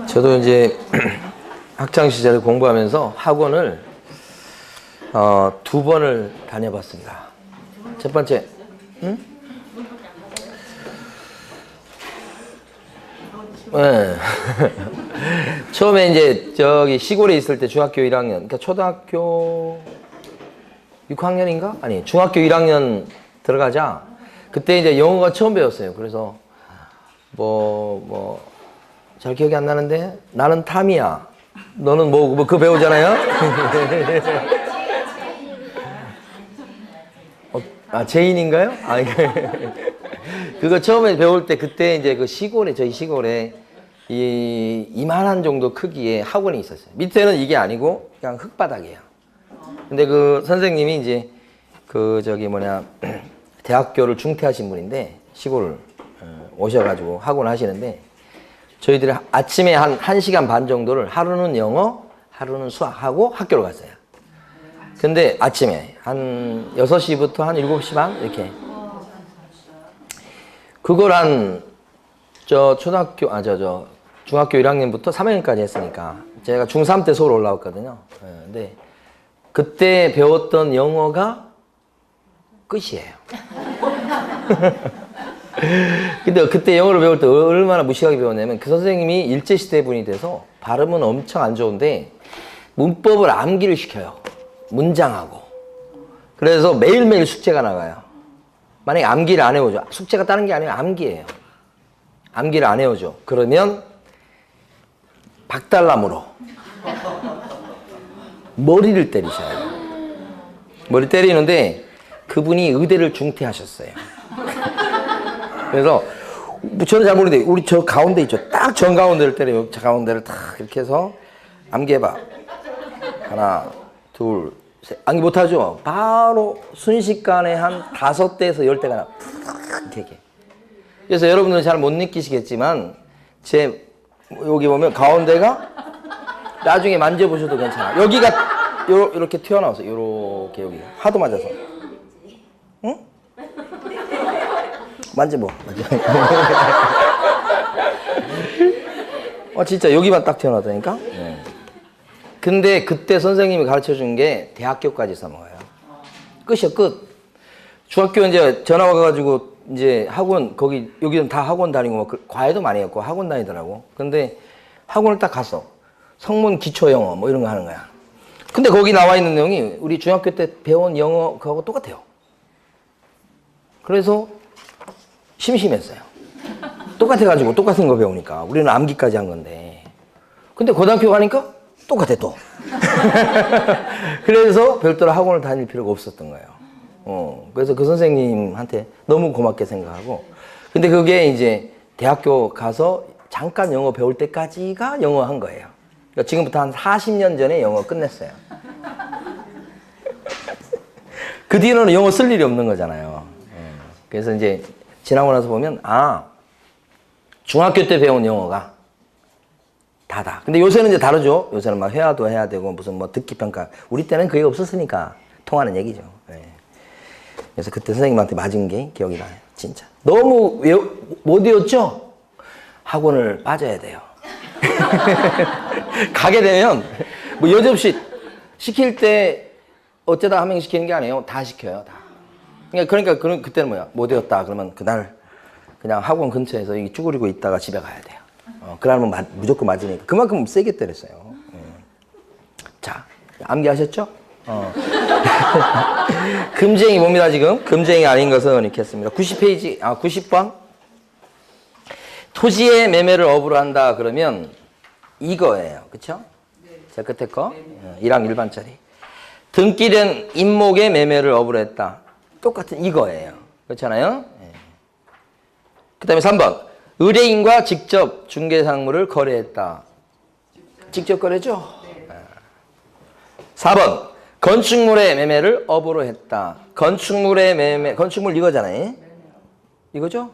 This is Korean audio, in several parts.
저도 이제 학창 시절에 공부하면서 학원을 2번을 다녀봤습니다. 첫 번째, 네. 처음에 이제 저기 시골에 있을 때 중학교 1학년, 그러니까 초등학교 6학년인가? 아니, 중학교 1학년 들어가자. 그때 이제 영어가 처음 배웠어요. 그래서 잘 기억이 안 나는데 나는 탐이야. 너는 그거 배우잖아요? 제인인가요? 그거 처음에 배울 때 그때 이제 그 시골에, 저희 시골에 이만한 정도 크기의 학원이 있었어요. 밑에는 이게 아니고 그냥 흙바닥이에요. 근데 그 선생님이 이제 대학교를 중퇴하신 분인데 시골 오셔가지고 학원 하시는데 저희들이 아침에 한 1시간 반 정도를 하루는 영어, 하루는 수학하고 학교를 갔어요. 근데 아침에 한 6시부터 한 7시 반 이렇게 그걸 중학교 1학년부터 3학년까지 했으니까 제가 중3 때 서울 올라왔거든요. 근데 그때 배웠던 영어가 끝이에요. 근데 그때 영어를 배울 때 얼마나 무식하게 배웠냐면 그 선생님이 일제시대 분이 돼서 발음은 엄청 안 좋은데 문법을 암기를 시켜요. 문장하고. 그래서 매일매일 숙제가 나가요. 만약에 암기를 안 해오죠. 숙제가 다른 게 아니라 암기예요. 암기를 안 해오죠. 그러면 박달나무로 머리를 때리셔요. 머리 때리는데 그분이 의대를 중퇴하셨어요. 그래서 저는 잘 모르는데 우리 저 가운데 있죠. 딱 정가운데를 때려요. 저 가운데를 딱 이렇게 해서 암기해봐. 하나, 둘, 셋. 암기 못하죠? 바로 순식간에 한 5대에서 10대가 나. 이렇게. 그래서 여러분들은 잘 못 느끼시겠지만 여기 보면 가운데가 나중에 만져보셔도 괜찮아. 여기가 이렇게 튀어나왔어요. 이렇게 여기 하도 맞아서. 응? 만져봐. 진짜 여기만 딱 튀어나왔다니까? 네. 근데 그때 선생님이 가르쳐 준 게 대학교까지 써먹어요. 끝이요, 끝. 중학교 이제 전화 와가지고 이제 학원, 여기는 다 학원 다니고, 과외도 많이 했고 학원 다니더라고. 근데 학원을 딱 갔어. 성문 기초 영어 이런 거 하는 거야. 근데 거기 나와 있는 내용이 우리 중학교 때 배운 영어 그거하고 똑같아요. 그래서 심심했어요. 똑같아가지고 똑같은 거 배우니까. 우리는 암기까지 한 건데. 근데 고등학교 가니까 똑같아 또. 그래서 별도로 학원을 다닐 필요가 없었던 거예요. 그래서 그 선생님한테 너무 고맙게 생각하고. 근데 그게 이제 대학교 가서 잠깐 영어 배울 때까지가 영어 한 거예요. 그러니까 지금부터 한 40년 전에 영어 끝냈어요. 그 뒤로는 영어 쓸 일이 없는 거잖아요. 그래서 이제 지나고 나서 보면 중학교 때 배운 영어가 다다. 근데 요새는 이제 다르죠. 요새는 막 회화도 해야 되고 무슨 듣기 평가. 우리 때는 그게 없었으니까 통하는 얘기죠. 그래서 그때 선생님한테 맞은 게 기억이 나요. 진짜. 너무 못 외웠죠? 학원을 빠져야 돼요. 가게 되면 여접시 시킬 때 어쩌다 한 명 시키는 게 아니에요. 다 시켜요. 다. 그러니까 그때는 뭐야? 못 외웠다. 그러면 그날 그냥 학원 근처에서 쭈그리고 있다가 집에 가야 돼요. 그러면 무조건 맞으니까. 그만큼 세게 때렸어요. 자, 암기하셨죠? 금쟁이 뭡니다, 지금? 금쟁이 아닌 것은 이렇게 했습니다. 90페이지, 90번. 토지의 매매를 업으로 한다, 그러면 이거예요. 그쵸? 자, 끝에 거. 1항 일반짜리. 등기된 임목의 매매를 업으로 했다. 똑같은 이거예요. 그렇잖아요? 그 다음에 3번. 의뢰인과 직접 중개상물을 거래했다. 직접 거래죠? 4번. 건축물의 매매를 업으로 했다. 건축물의 매매, 건축물 이거잖아요. 이거죠?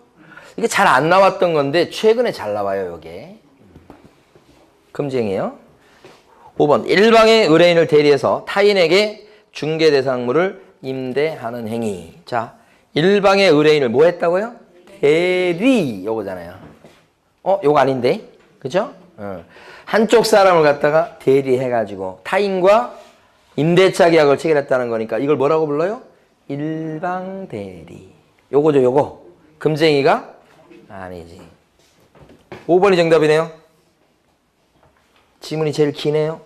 이게 잘 안 나왔던 건데 최근에 잘 나와요, 이게. 금지행위예요. 5번. 일방의 의뢰인을 대리해서 타인에게 중개대상물을 임대하는 행위. 자, 일방의 의뢰인을 뭐 했다고요? 대리 요거잖아요. 요거 아닌데? 그죠? 한쪽 사람을 갖다가 대리해가지고 타인과 임대차 계약을 체결했다는 거니까 이걸 뭐라고 불러요? 일방대리. 요거죠, 요거. 금쟁이가 아니지. 5번이 정답이네요. 지문이 제일 기네요.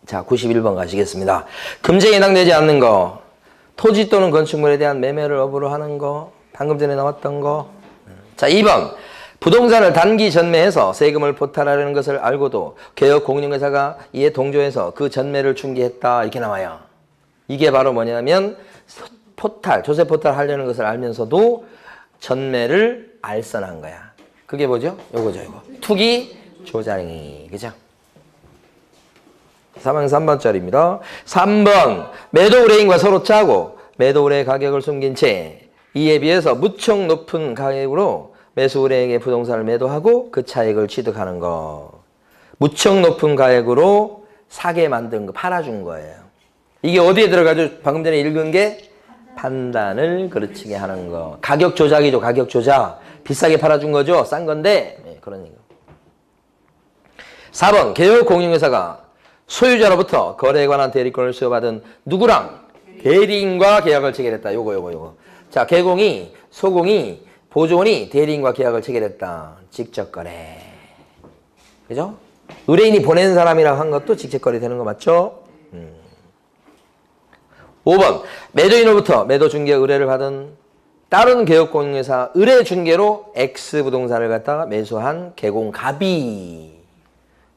자, 91번 가시겠습니다. 금쟁이에 해당되지 않는 거. 토지 또는 건축물에 대한 매매를 업으로 하는 거. 방금 전에 나왔던 거. 자, 2번. 부동산을 단기 전매해서 세금을 포탈하려는 것을 알고도 개업 공인중개사가 이에 동조해서 그 전매를 중개했다. 이렇게 나와요. 이게 바로 뭐냐면 포탈, 조세 포탈 하려는 것을 알면서도 전매를 알선한 거야. 그게 뭐죠? 요거죠, 요거. 투기 조장이. 그죠? 3번짜리입니다. 3번. 매도 의뢰인과 서로 짜고 매도 의뢰 가격을 숨긴 채 이에 비해서 무척 높은 가격으로 매수 의뢰에게 부동산을 매도하고 그 차익을 취득하는 거. 무척 높은 가격으로 사게 만든 거, 팔아준 거예요. 이게 어디에 들어가죠? 방금 전에 읽은 게 판단을 그르치게 하는 거. 가격 조작이죠, 가격 조작. 비싸게 팔아준 거죠, 싼 건데. 네, 그런 얘기. 4번. 개업 공인중개사가 소유자로부터 거래에 관한 대리권을 수여받은 누구랑? 대리인과 계약을 체결했다. 요거. 자, 개공이, 소공이, 보조원이 대리인과 계약을 체결했다. 직접 거래. 그죠? 의뢰인이 보낸 사람이랑 한 것도 직접 거래 되는 거 맞죠? 5번. 매도인으로부터 매도 중개 의뢰를 받은 다른 개업공인회사 의뢰 중개로 X부동산을 갖다가 매수한 개공갑이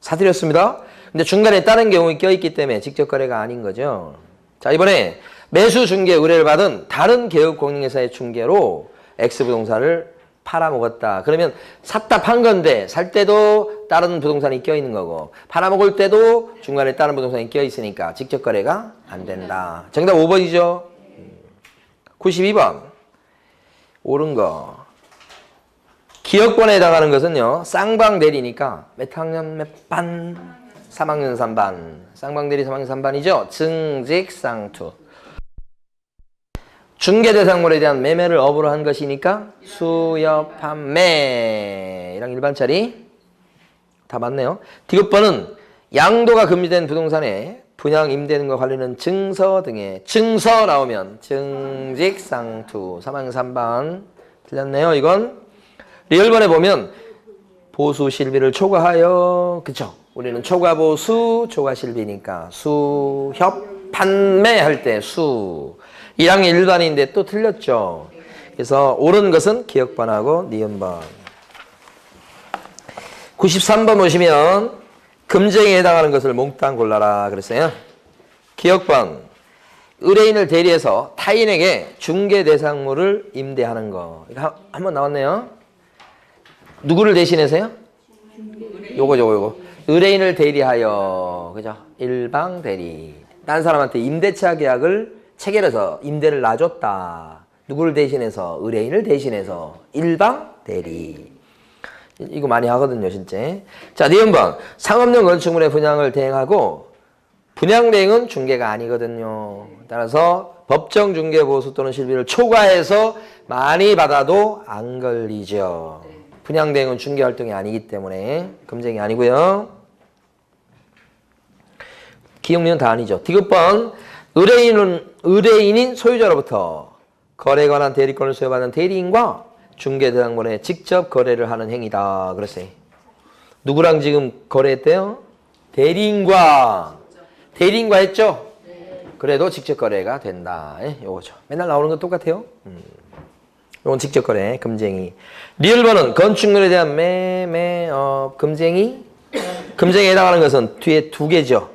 사들였습니다. 근데 중간에 다른 경우가 껴있기 때문에 직접 거래가 아닌 거죠. 자, 이번에 매수 중개 의뢰를 받은 다른 개업공인회사의 중개로 X부동산을 팔아먹었다. 그러면 샀다 판 건데 살 때도 다른 부동산이 껴있는 거고 팔아먹을 때도 중간에 다른 부동산이 껴있으니까 직접 거래가 안 된다. 정답 5번이죠. 92번. 옳은 거. 기업권에 해당하는 것은요. 쌍방대리니까 몇 학년 몇 반? 3학년 3반. 쌍방대리 3학년 3반이죠. 증직상투. 중개대상물에 대한 매매를 업으로 한 것이니까 수여 판매랑 일반 처리 다 맞네요. 디귿번은 양도가 금지된 부동산에 분양 임대 등과 관련된 증서 등의 증서 나오면 증직상투 3학년 3반 틀렸네요. 이건 리얼번에 보면 보수실비를 초과하여 그쵸? 우리는 초과보수 초과실비니까 수협 판매할 때 수 1학년 일반인데 또 틀렸죠. 그래서 옳은 것은 기억번하고 니은번. 93번 보시면 금쟁이에 해당하는 것을 몽땅 골라라 그랬어요. 기억번. 의뢰인을 대리해서 타인에게 중개대상물을 임대하는 거. 이거 한번 나왔네요. 누구를 대신해서요? 요거. 의뢰인을 대리하여. 그죠? 일방 대리. 딴 사람한테 임대차 계약을 체결해서 임대를 놔줬다. 누구를 대신해서? 의뢰인을 대신해서. 일방 대리. 이거 많이 하거든요, 실제. 자, 니은번. 상업용 건축물의 분양을 대행하고 분양 대행은 중개가 아니거든요. 따라서 법정 중개 보수 또는 실비를 초과해서 많이 받아도 안 걸리죠. 분양 대행은 중개 활동이 아니기 때문에 금쟁이 아니고요. 기억리는 다 아니죠. 디귿번. 의뢰인인 소유자로부터 거래에 관한 대리권을 수여받는 대리인과 중개대상물에 직접 거래를 하는 행위다. 그랬어요. 누구랑 지금 거래했대요? 대리인과 했죠? 그래도 직접 거래가 된다. 요거죠. 맨날 나오는 건 똑같아요. 요건 직접 거래, 금쟁이. 리을번은 건축물에 대한 금쟁이. 금쟁이에 해당하는 것은 뒤에 두 개죠.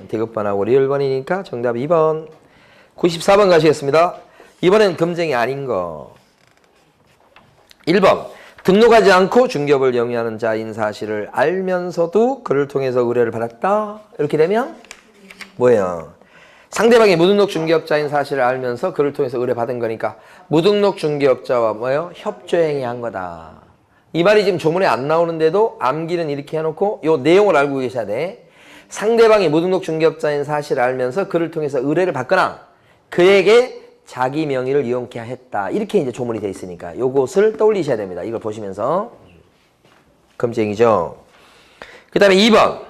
디귿번하고 리을번이니까 정답 2번. 94번 가시겠습니다. 이번엔 금쟁이 아닌 거. 1번. 등록하지 않고 중개업을 영위하는 자인 사실을 알면서도 그를 통해서 의뢰를 받았다. 이렇게 되면 뭐예요? 상대방이 무등록 중개업자인 사실을 알면서 그를 통해서 의뢰받은 거니까 무등록 중개업자와 뭐예요? 협조행위 한 거다. 이 말이 지금 조문에 안 나오는데도 암기는 이렇게 해놓고 요 내용을 알고 계셔야 돼. 상대방이 무등록 중개업자인 사실을 알면서 그를 통해서 의뢰를 받거나 그에게 자기 명의를 이용케 했다. 이렇게 이제 조문이 되어 있으니까 요것을 떠올리셔야 됩니다. 이걸 보시면서. 금쟁이죠. 그 다음에 2번.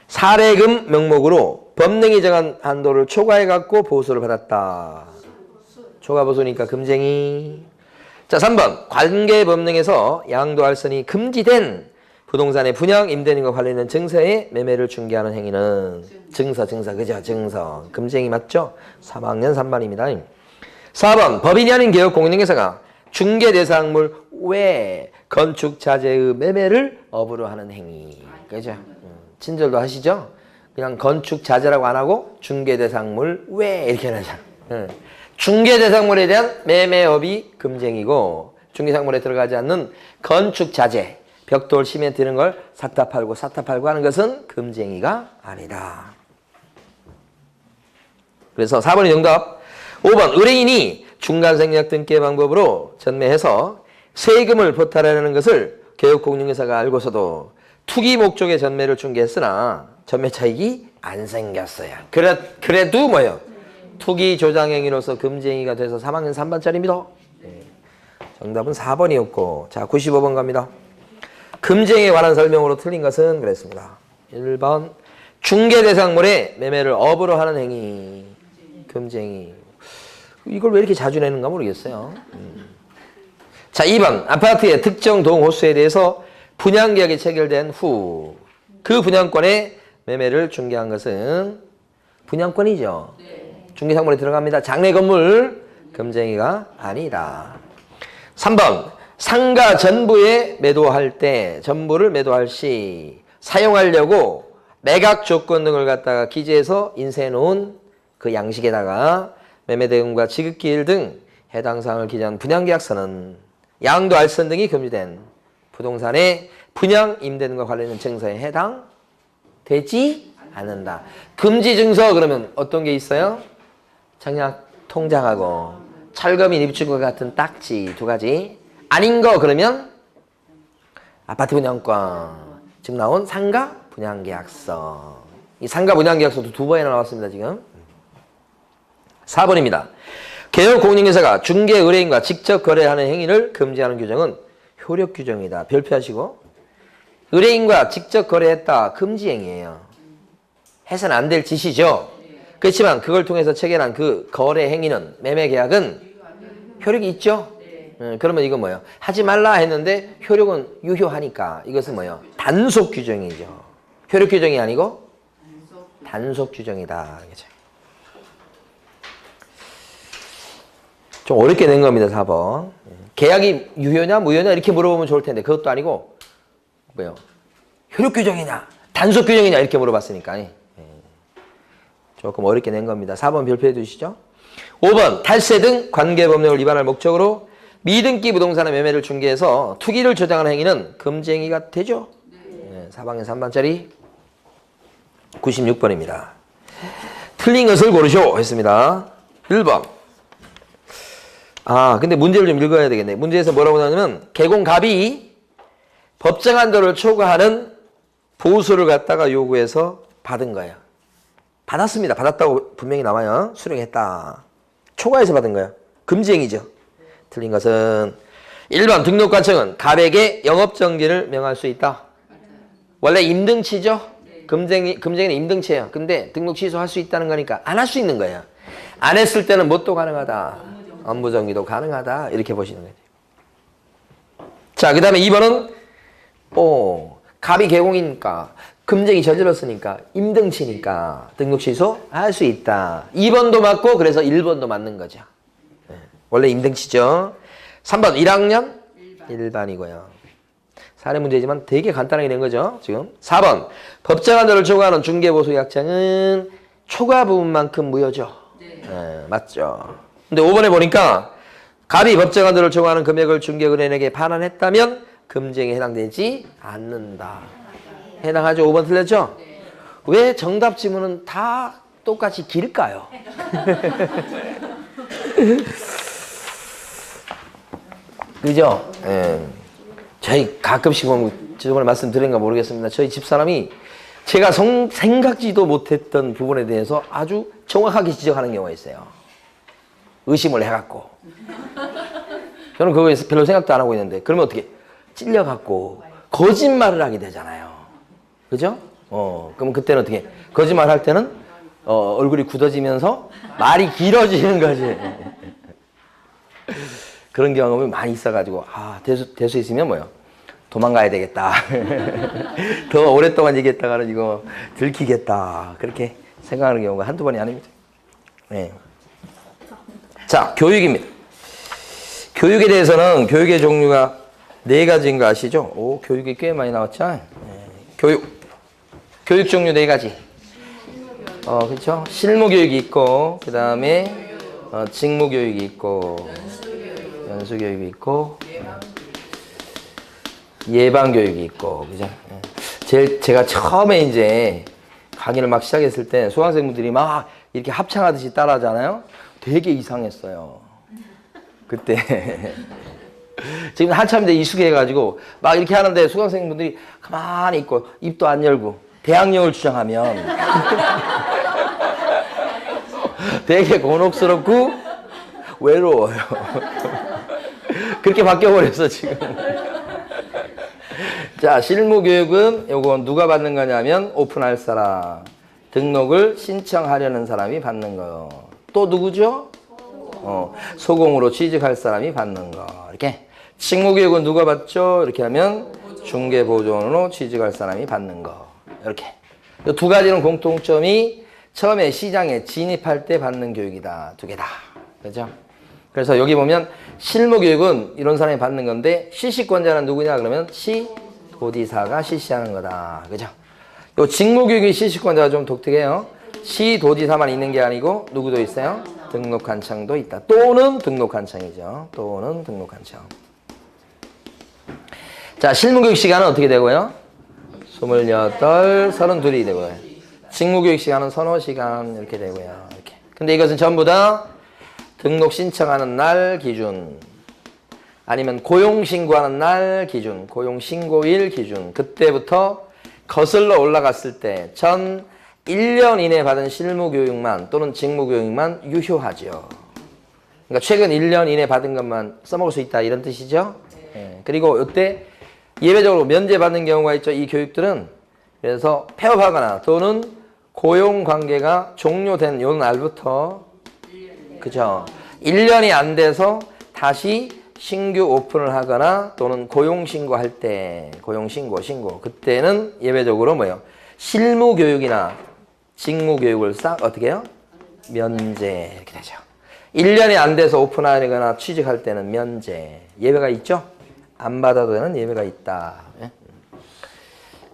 사례금 명목으로 법령이 정한 한도를 초과해 갖고 보수를 받았다. 초과보수니까 금쟁이. 자, 3번. 관계법령에서 양도할선이 금지된 부동산의 분양, 임대 등과 관련된 증서에 매매를 중개하는 행위는 증서, 그죠? 증서. 금쟁이 맞죠? 3학년 3반입니다. 4번. 법인이 아닌 개업 공인중개사가 중개 대상물 외 건축 자재의 매매를 업으로 하는 행위. 그죠? 친절도 하시죠? 그냥 건축 자재라고 안 하고 중개 대상물 외 이렇게 하자. 중개 대상물에 대한 매매업이 금쟁이고 중개 상물에 들어가지 않는 건축 자재, 벽돌, 시멘트 이런 걸 샀다 팔고 하는 것은 금쟁이가 아니다. 그래서 4번이 정답. 5번. 의뢰인이 중간생략 등기의 방법으로 전매해서 세금을 포탈하려는 것을 개업공인중개사가 알고서도 투기 목적의 전매를 중개했으나 전매 차익이 안 생겼어요. 그래도 뭐예요? 투기 조장행위로서 금쟁이가 돼서 3학년 3반짜리입니다. 네. 정답은 4번이었고, 자 95번 갑니다. 금쟁이에 관한 설명으로 틀린 것은 그랬습니다. 1번. 중개 대상물의 매매를 업으로 하는 행위. 금쟁이. 이걸 왜 이렇게 자주 내는가 모르겠어요. 자 2번. 아파트의 특정 동호수에 대해서 분양계약이 체결된 후 그 분양권의 매매를 중개한 것은 분양권이죠. 중개상물에 들어갑니다. 장래 건물. 금쟁이가 아니다. 3번. 상가 전부에 매도할 때, 전부를 매도할 시 사용하려고 매각 조건 등을 갖다가 기재해서 인쇄해 놓은 그 양식에다가 매매대금과 지급기일 등 해당 사항을 기재한 분양계약서는 양도 알선 등이 금지된 부동산의 분양, 임대 등과 관련된 증서에 해당되지 않는다. 금지 증서 그러면 어떤 게 있어요? 청약 통장하고 철거민 입주과 같은 딱지 두 가지. 아닌 거 그러면 아파트 분양권, 즉 나온 상가 분양계약서. 이 상가 분양계약서도 두 번이나 나왔습니다 지금. 4번입니다. 개업공인중개사가 중개 의뢰인과 직접 거래하는 행위를 금지하는 규정은 효력 규정이다. 별표하시고. 의뢰인과 직접 거래했다. 금지 행위예요. 해서는 안 될 짓이죠. 그렇지만 그걸 통해서 체결한 그 거래 행위는, 매매 계약은 효력이 있죠. 그러면 이건 뭐예요? 하지 말라 했는데 효력은 유효하니까 이것은 뭐예요? 단속 규정이죠. 효력 규정이 아니고 단속 규정이다. 좀 어렵게 낸 겁니다. 4번. 계약이 유효냐 무효냐 이렇게 물어보면 좋을 텐데 그것도 아니고 뭐예요? 효력 규정이냐 단속 규정이냐 이렇게 물어봤으니까 조금 어렵게 낸 겁니다. 4번 별표해 두시죠. 5번. 탈세 등 관계법령을 위반할 목적으로 미등기 부동산의 매매를 중개해서 투기를 조장하는 행위는 금지행위가 되죠. 4학년 3반짜리 96번입니다. 틀린 것을 고르쇼 했습니다. 1번. 근데 문제를 좀 읽어야 되겠네. 문제에서 뭐라고 나오냐면 개공갑이 법정 한도를 초과하는 보수를 갖다가 요구해서 받은 거예요. 받았습니다. 받았다고 분명히 나와요. 수령했다. 초과해서 받은 거예요. 금지행위죠. 틀린 것은 1번. 등록관청은 갑에게 영업정지를 명할 수 있다. 원래 임등치죠. 금쟁이는 임등치예요. 근데 등록 취소할 수 있다는 거니까 안 할 수 있는 거예요. 안 했을 때는 뭣도 가능하다. 업무정지도 가능하다. 이렇게 보시는 거죠. 자, 그 다음에 2번은 갑이 개공이니까 금쟁이 저질렀으니까 임등치니까 등록 취소 할 수 있다. 2번도 맞고 그래서 1번도 맞는 거죠. 원래 임등치죠. 3번 1학년 1반이고요. 사례 문제지만 되게 간단하게 낸 거죠. 지금 4번 법정 한도를 초과하는 중개보수약정은 초과 부분만큼 무효죠. 맞죠. 근데 5번에 보니까 갑이 법정 한도를 초과하는 금액을 중개의뢰인에게 반환했다면 금쟁이에 해당되지 않는다. 해당하죠. 5번 틀렸죠? 왜 정답 지문은 다 똑같이 길까요? 그죠? 저희 가끔씩 보면 저번에 말씀드린가 모르겠습니다. 저희 집사람이 제가 생각지도 못했던 부분에 대해서 아주 정확하게 지적하는 경우가 있어요. 의심을 해갖고. 저는 그거에 별로 생각도 안 하고 있는데, 그러면 어떻게? 찔려갖고 거짓말을 하게 되잖아요. 그죠? 그럼 그때는 어떻게? 거짓말 할 때는 얼굴이 굳어지면서 말이 길어지는 거지. 그런 경험이 많이 있어가지고, 될 수 있으면 뭐요? 도망가야 되겠다. 더 오랫동안 얘기했다가는 이거 들키겠다. 그렇게 생각하는 경우가 한두 번이 아닙니다. 네. 자, 교육입니다. 교육에 대해서는 교육의 종류가 4가지인 거 아시죠? 오, 교육이 꽤 많이 나왔죠? 네. 교육 종류 4가지. 그렇죠? 실무 교육이 있고, 그 다음에 직무 교육이 있고, 연수 교육이 있고, 예방 교육이 있고, 그죠? 제가 처음에 이제 강의를 막 시작했을 때 수강생분들이 막 이렇게 합창하듯이 따라하잖아요. 되게 이상했어요. 그때. 지금 한참 이제 익숙해가지고 막 이렇게 하는데 수강생분들이 가만히 있고 입도 안 열고 대학령을 주장하면 되게 곤혹스럽고 외로워요. 그렇게 바뀌어버렸어, 지금. 자, 실무교육은 요건 누가 받는 거냐면 오픈할 사람, 등록을 신청하려는 사람이 받는 거. 또 누구죠? 소공으로 취직할 사람이 받는 거. 이렇게. 직무교육은 누가 받죠? 이렇게 하면 중개보조원으로 취직할 사람이 받는 거. 이렇게. 이 2가지는 공통점이 처음에 시장에 진입할 때 받는 교육이다. 2개다. 그죠? 그래서 여기 보면 실무교육은 이런 사람이 받는 건데 시시권자는 누구냐 그러면 시도지사가 실시하는 거다. 그죠? 요 직무교육의 시시권자가 좀 독특해요. 시도지사만 있는 게 아니고 누구도 있어요? 등록관청도 있다. 또는 등록관청이죠. 또는 등록관청. 자, 실무교육 시간은 어떻게 되고요? 28, 32이 되고요. 직무교육 시간은 서너 시간 이렇게 되고요. 이렇게. 근데 이것은 전부 다 등록 신청하는 날 기준, 아니면 고용신고하는 날 기준, 고용신고일 기준, 그때부터 거슬러 올라갔을 때 전 1년 이내 받은 실무교육만 또는 직무교육만 유효하죠. 그러니까 최근 1년 이내 받은 것만 써먹을 수 있다, 이런 뜻이죠. 네. 그리고 이때 예외적으로 면제받는 경우가 있죠. 이 교육들은. 그래서 폐업하거나 또는 고용관계가 종료된 요 날부터, 그죠? 1년이 안 돼서 다시 신규 오픈을 하거나 또는 고용신고할 때, 신고. 그때는 예외적으로 뭐예요? 실무교육이나 직무교육을 싹 어떻게 해요? 면제. 이렇게 되죠. 1년이 안 돼서 오픈하거나 취직할 때는 면제. 예외가 있죠? 안 받아도 되는 예외가 있다. 예?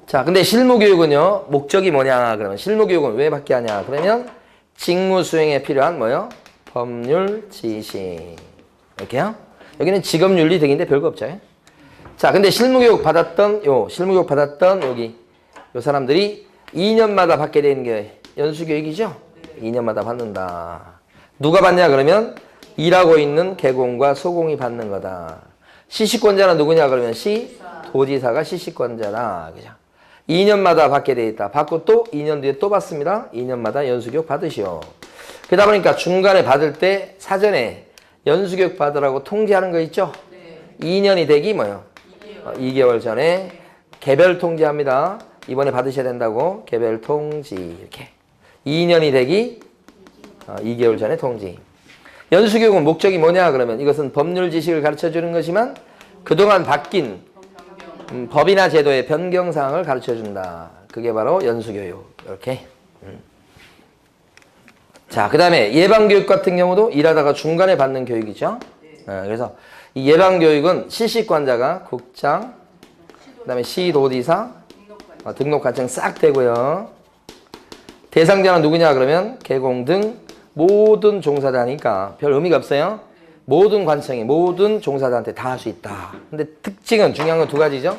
자, 근데 실무교육은요, 목적이 뭐냐? 그러면 실무교육은 왜 받게 하냐? 그러면 직무 수행에 필요한 뭐요? 법률 지식. 이렇게요? 여기는 직업윤리 득인데 별거 없죠. 예? 자, 근데 실무교육 받았던 여기 요 사람들이 2년마다 받게 되는 게 연수교육이죠? 2년마다 받는다. 누가 받냐 그러면 일하고 있는 개공과 소공이 받는 거다. 시시권자는 누구냐 그러면 시도지사가 시시권자다. 그죠? 2년마다 받게 돼 있다. 받고 또 2년 뒤에 또 받습니다. 2년마다 연수교육 받으시오. 그러다 보니까 중간에 받을 때 사전에 연수교육 받으라고 통지하는 거 있죠? 네. 2년이 되기 뭐요? 2개월 전에 개별 통지합니다. 이번에 받으셔야 된다고 개별 통지. 이렇게 2년이 되기 2개월 전에 통지. 연수교육은 목적이 뭐냐 그러면 이것은 법률 지식을 가르쳐주는 것이지만 그동안 바뀐 법이나 제도의 변경사항을 가르쳐준다. 그게 바로 연수교육. 이렇게. 자, 그 다음에 예방교육 같은 경우도 일하다가 중간에 받는 교육이죠. 그래서 이 예방교육은 실시권자가 국장, 그 다음에 시도지사, 등록관청 싹 되고요. 대상자는 누구냐 그러면 개공 등 모든 종사자니까 별 의미가 없어요. 모든 관청이 모든 종사자한테 다 할 수 있다. 근데 특징은 중요한 건 2가지죠.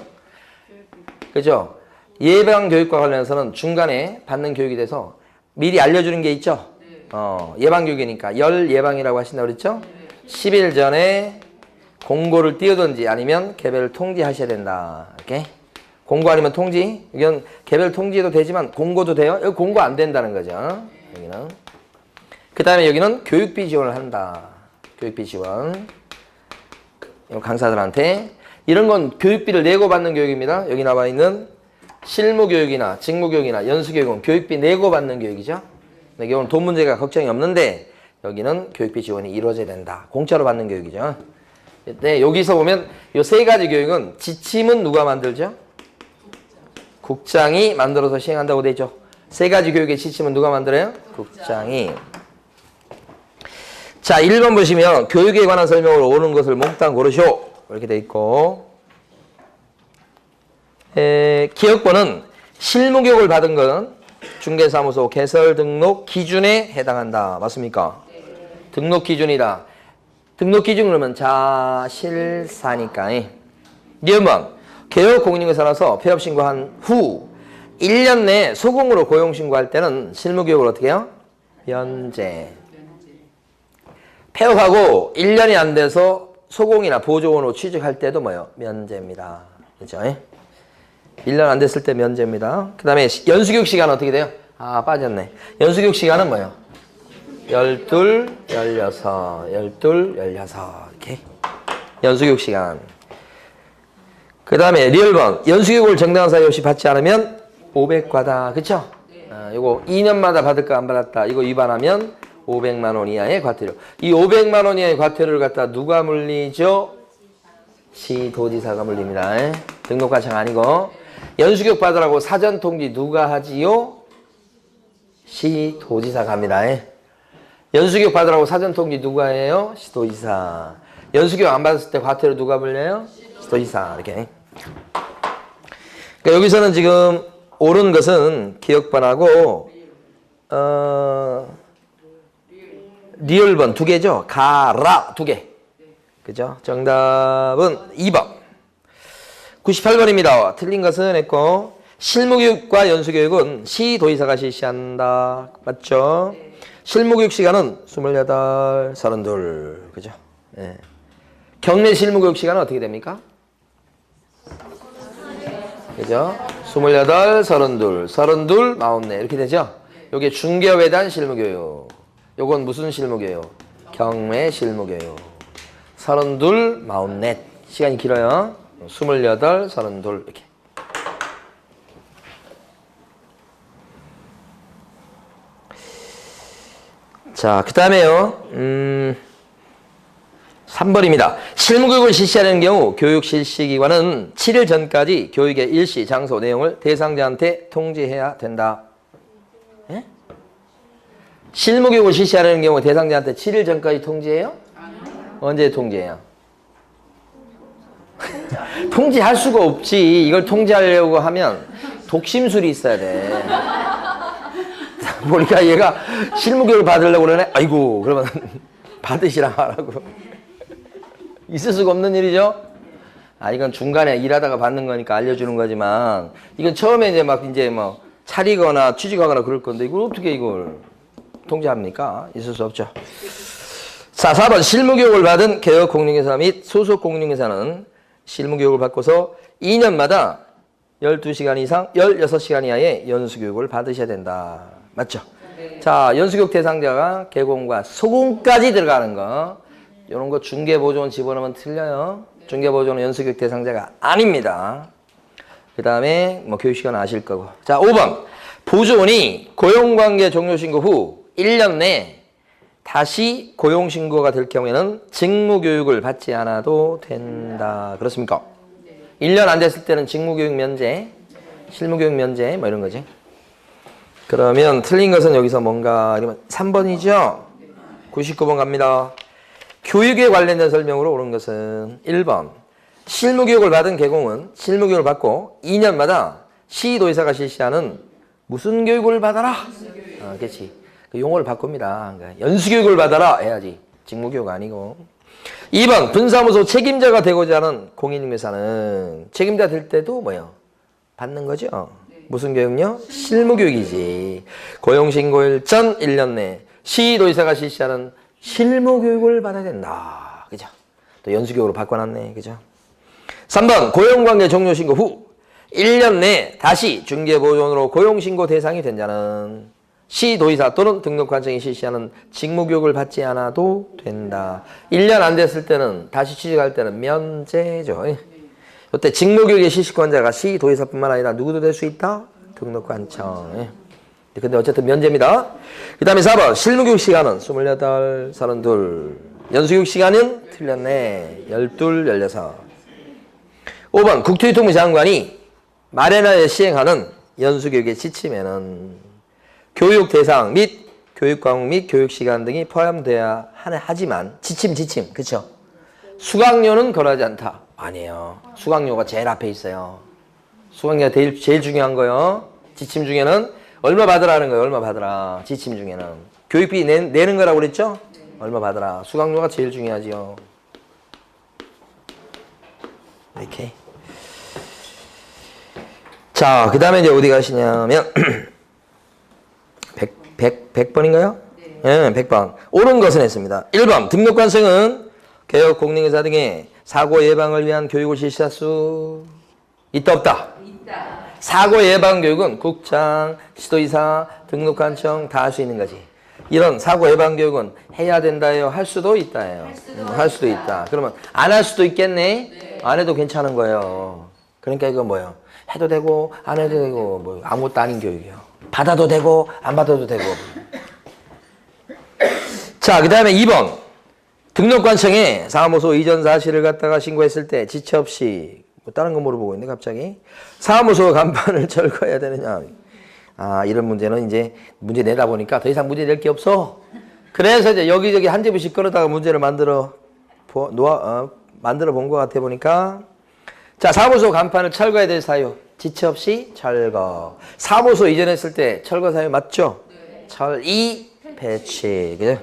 그죠? 예방교육과 관련해서는 중간에 받는 교육이 돼서 미리 알려주는 게 있죠. 예방교육이니까 열 예방이라고 하신다고 그랬죠. 10일 전에 공고를 띄우든지 아니면 개별 통지하셔야 된다. 이렇게 공고 아니면 통지. 이건 개별 통지도 되지만 공고도 돼요. 여기 공고 안 된다는 거죠. 여기는. 그 다음에 여기는 교육비 지원을 한다. 교육비 지원. 강사들한테. 이런 건 교육비를 내고 받는 교육입니다. 여기 나와 있는 실무교육이나 직무교육이나 연수교육은 교육비 내고 받는 교육이죠. 근데 이건 돈 문제가 걱정이 없는데 여기는 교육비 지원이 이루어져야 된다. 공짜로 받는 교육이죠. 네, 여기서 보면 이 세 가지 교육은 지침은 누가 만들죠? 국장이 만들어서 시행한다고 되어 있죠. 세 가지 교육의 지침은 누가 만들어요? 국장이. 자, 1번 보시면 교육에 관한 설명으로 옳은 것을 몽땅 고르시오. 이렇게 되어 있고 기억번은 실무교육을 받은 건 중개사무소 개설 등록 기준에 해당한다. 맞습니까? 등록 기준이다. 등록 기준 그러면 자실사니까. 2번 개업공인중개사라서 폐업신고한 후 1년 내에 소공으로 고용신고할 때는 실무교육을 어떻게 해요? 면제. 폐업하고 1년이 안 돼서 소공이나 보조원으로 취직할 때도 뭐예요? 면제입니다. 그렇죠? 1년 안 됐을 때 면제입니다. 그 다음에 연수교육 시간은 어떻게 돼요? 아, 빠졌네. 연수교육 시간은 뭐예요? 12, 16, 12, 16 이렇게 연수교육 시간. 그 다음에 리얼번 연수교육을 정당한 사유 없이 받지 않으면 500과다. 그쵸? 이거 2년마다 받을까 안 받았다. 이거 위반하면 500만 원 이하의 과태료. 이 500만 원 이하의 과태료를 갖다 누가 물리죠? 시도지사가 물립니다. 등록과청 아니고. 연수교육 받으라고 사전통지 누가 하지요? 시도지사가 합니다. 연수교육 받으라고 사전통지 누가 해요? 시도지사. 연수교육 안 받았을 때 과태료 누가 물려요? 시도지사. 이렇게. 그러니까 여기서는 지금 옳은 것은 기억번하고 리얼번 2개죠. 가라 2개. 그죠? 정답은 2번. 98번입니다. 틀린 것은 했고 실무교육과 연수교육은 시도지사가 실시한다. 맞죠? 실무교육 시간은 28, 32. 그죠? 예. 경례 실무교육 시간은 어떻게 됩니까? 그죠? 28, 32, 32, 44 이렇게 되죠? 요게 중개업에 대한 실무교육. 요건 무슨 실무교육? 경매 실무교육. 32, 44 시간이 길어요. 28, 32 이렇게. 자, 그 다음에요. 3번입니다. 실무교육을 실시하는 경우 교육 실시기관은 7일 전까지 교육의 일시, 장소, 내용을 대상자한테 통지해야 된다. 예? 실무교육을 실시하는 경우 대상자한테 7일 전까지 통지해요? 언제 통지해요? 통지할 수가 없지. 이걸 통지하려고 하면 독심술이 있어야 돼. 보니까 얘가 실무교육을 받으려고 그러네. 아이고, 그러면 받으시라 하라고. 있을 수가 없는 일이죠? 아, 이건 중간에 일하다가 받는 거니까 알려주는 거지만, 이건 처음에 이제 뭐 차리거나 취직하거나 그럴 건데, 이걸 어떻게 이걸 통지합니까? 있을 수 없죠. 자, 4번. 실무교육을 받은 개업공인중개사 및 소속공인중개사는 실무교육을 받고서 2년마다 12시간 이상 16시간 이하의 연수교육을 받으셔야 된다. 맞죠? 네. 자, 연수교육 대상자가 개공과 소공까지 들어가는 거. 이런 거 중개보조원 집어넣으면 틀려요. 네. 중개보조원은 연수교육 대상자가 아닙니다. 그 다음에 뭐 교육시간 아실 거고. 자, 5번. 보조원이 고용관계 종료신고 후 1년 내에 다시 고용신고가 될 경우에는 직무교육을 받지 않아도 된다. 그렇습니까? 1년 안 됐을 때는 직무교육 면제, 실무교육 면제 뭐 이런 거지. 그러면 틀린 것은 여기서 뭔가 3번이죠? 99번 갑니다. 교육에 관련된 설명으로 옳은 것은 1번. 실무교육을 받은 개공은 실무교육을 받고 2년마다 시도지사가 실시하는 무슨 교육을 받아라? 그렇지. 그 용어를 바꿉니다. 그러니까 연수교육을 받아라 해야지. 직무교육 아니고. 2번. 분사무소 책임자가 되고자 하는 공인중개사는 책임자 될 때도 뭐요? 받는 거죠. 무슨 교육요? 실무교육이지. 고용신고일 전 1년 내 시도지사가 실시하는 실무교육을 받아야 된다. 그죠? 또 연수교육으로 바꿔놨네. 그죠? 3번. 고용관계 종료신고 후 1년 내 다시 중개보조원으로 고용신고 대상이 된 자는 시도의사 또는 등록관청이 실시하는 직무교육을 받지 않아도 된다. 1년 안 됐을 때는 다시 취직할 때는 면제죠. 이때 직무교육의 실시권자가 시도의사뿐만 아니라 누구도 될 수 있다? 등록관청. 근데 어쨌든 면제입니다. 그 다음에 4번 실무교육 시간은 28, 32. 연수교육 시간은 틀렸네. 12, 16. 5번 국토교통부 장관이 마련하여 시행하는 연수교육의 지침에는 교육 대상 및 교육 과목 및 교육 시간 등이 포함돼야 하지만 지침 그쵸? 수강료는 거론하지 않다. 아니에요. 수강료가 제일 앞에 있어요. 수강료가 제일 중요한 거요. 지침 중에는 얼마 받으라는 거예요. 얼마 받으라. 지침 중에는 교육비 내는 거라고 그랬죠? 얼마 받으라. 수강료가 제일 중요하지요. 이렇게. 자, 그 다음에 이제 어디 가시냐면 100번인가요? 네. 100번. 옳은 것은 했습니다. 1번 등록관청은 개업 공인중개사 등의 사고 예방을 위한 교육을 실시할 수 있다 없다? 있다. 사고 예방 교육은 국장, 시도의사, 등록관청 다 할 수 있는 거지. 이런 사고 예방 교육은 해야 된다예요? 할 수도 있다예요? 할 수도 있다. 그러면 안 할 수도 있겠네? 네. 안 해도 괜찮은 거예요. 그러니까 이거 뭐예요? 해도 되고 안 해도 되고 뭐 아무것도 아닌 교육이요. 받아도 되고 안 받아도 되고. 자, 그 다음에 2번 등록관청에 사무소 이전 사실을 갖다가 신고했을 때 지체 없이 뭐 다른 거 물어보고 있네 갑자기. 사무소 간판을 철거해야 되느냐. 아, 이런 문제는 이제 문제 내다 보니까 더 이상 문제 낼 게 없어. 그래서 이제 여기저기 한 집씩 끌어다가 문제를 만들어 본 것 같아 보니까. 자, 사무소 간판을 철거해야 될 사유. 지체 없이 철거. 사무소 이전했을 때 철거 사유 맞죠? 네. 철이 배치. 그죠?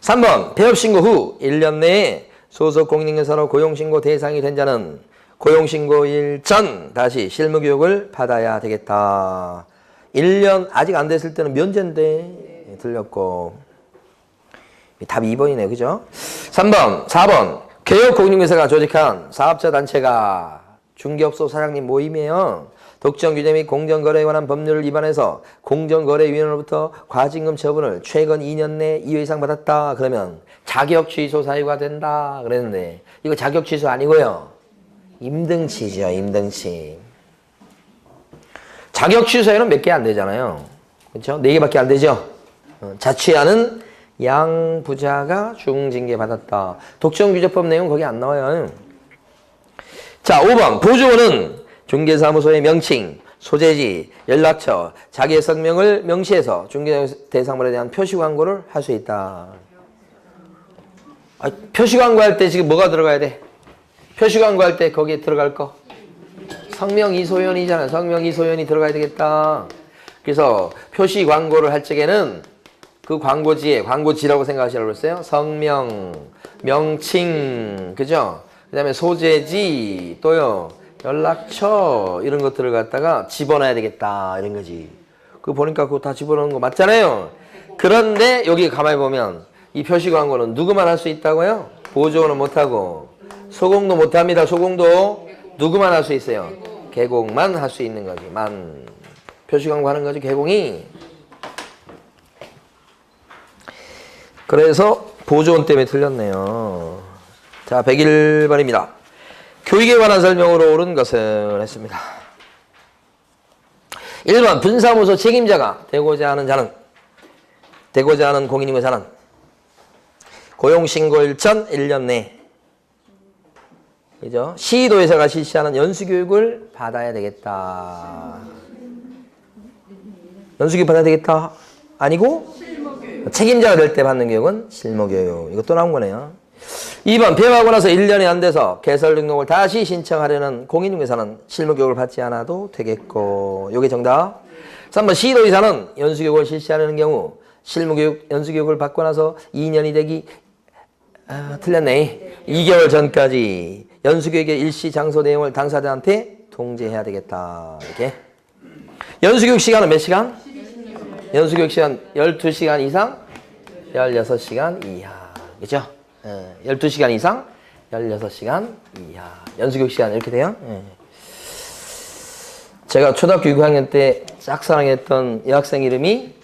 3번 폐업신고 후 1년 내에 소속 공인중개사로 고용신고 대상이 된 자는 고용신고일 전 다시 실무교육을 받아야 되겠다. 1년 아직 안 됐을 때는 면제인데 틀렸고. 답이 2번이네요. 그죠? 3번 4번 개업 공인중개사가 조직한 사업자 단체가 중개업소 사장님 모임이에요. 독점 규제 및 공정거래에 관한 법률을 위반해서 공정거래위원회로부터 과징금 처분을 최근 2년 내 2회 이상 받았다. 그러면 자격 취소 사유가 된다. 그랬는데 이거 자격 취소 아니고요. 임등치죠. 임등치. 자격 취소에는 몇 개 안 되잖아요. 그렇죠? 4개밖에 안 되죠. 자취하는 양부자가 중징계 받았다. 독점규제법 내용 거기 안 나와요. 자, 5번 보조원은 중개사무소의 명칭, 소재지, 연락처, 자기의 성명을 명시해서 중개 대상물에 대한 표시 광고를 할 수 있다. 표시 광고할 때 지금 뭐가 들어가야 돼? 표시 광고할 때 거기에 들어갈 거? 성명 이소연이잖아. 성명 이소연이 들어가야 되겠다. 그래서 표시 광고를 할 적에는 그 광고지에 광고지라고 생각하시라고 그랬어요. 성명, 명칭, 그죠? 그 다음에 소재지, 또요, 연락처, 이런 것들을 갖다가 집어넣어야 되겠다. 이런 거지. 그거 보니까 그거 다 집어넣는 거 맞잖아요. 그런데 여기 가만히 보면 이 표시 광고는 누구만 할 수 있다고요? 보조원은 못하고, 소공도 못합니다. 소공도 누구만 할 수 있어요? 개공만 할 수 있는 거지. 표시 광고 하는 거지, 개공이. 그래서 보조원 때문에 틀렸네요. 자, 101번입니다. 교육에 관한 설명으로 옳은 것은 했습니다. 1번 분사무소 책임자가 되고자 하는 공인중개사는 고용신고일 전 1년 내 그죠? 시도회사가 실시하는 연수교육을 받아야 되겠다. 연수교육 받아야 되겠다. 아니고 책임자가 될 때 받는 교육은 실무교육. 이거 또 나온 거네요. 2번 폐업하고 나서 1년이 안 돼서 개설 등록을 다시 신청하려는 공인중개사는 실무교육을 받지 않아도 되겠고. 요게 정답. 3번 시도의사는 연수교육을 실시하려는 경우 실무교육, 연수교육을 받고 나서 2년이 되기 틀렸네. 2개월 전까지 연수교육의 일시 장소 내용을 당사자한테 통지해야 되겠다. 이렇게. 연수교육 시간은 몇 시간? 연수교육 시간 12시간 이상, 16시간 이하. 그죠? 12시간 이상, 16시간 이하. 연수교육 시간 이렇게 돼요. 제가 초등학교 6학년 때 짝사랑했던 여학생 이름이